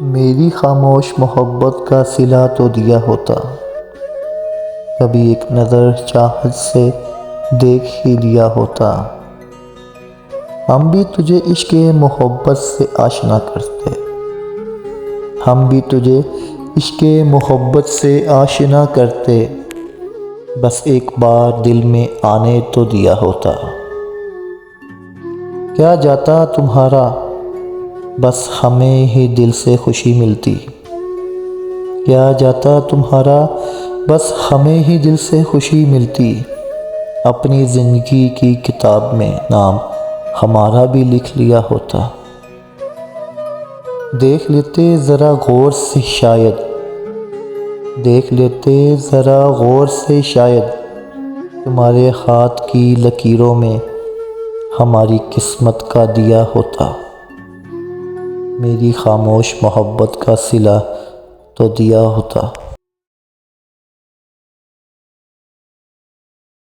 میری خاموش محبت کا صلہ تو دیا ہوتا، کبھی ایک نظر چاہت سے دیکھ ہی لیا ہوتا۔ ہم بھی تجھے عشق محبت سے آشنا کرتے، ہم بھی تجھے عشق محبت سے آشنا کرتے، بس ایک بار دل میں آنے تو دیا ہوتا۔ کیا جاتا تمہارا، بس ہمیں ہی دل سے خوشی ملتی۔ کیا جاتا تمہارا، بس ہمیں ہی دل سے خوشی ملتی۔ اپنی زندگی کی کتاب میں نام ہمارا بھی لکھ لیا ہوتا۔ دیکھ لیتے ذرا غور سے شاید، دیکھ لیتے ذرا غور سے شاید، تمہارے ہاتھ کی لکیروں میں ہماری قسمت کا دیا ہوتا۔ میری خاموش محبت کا صلہ تو دیا ہوتا۔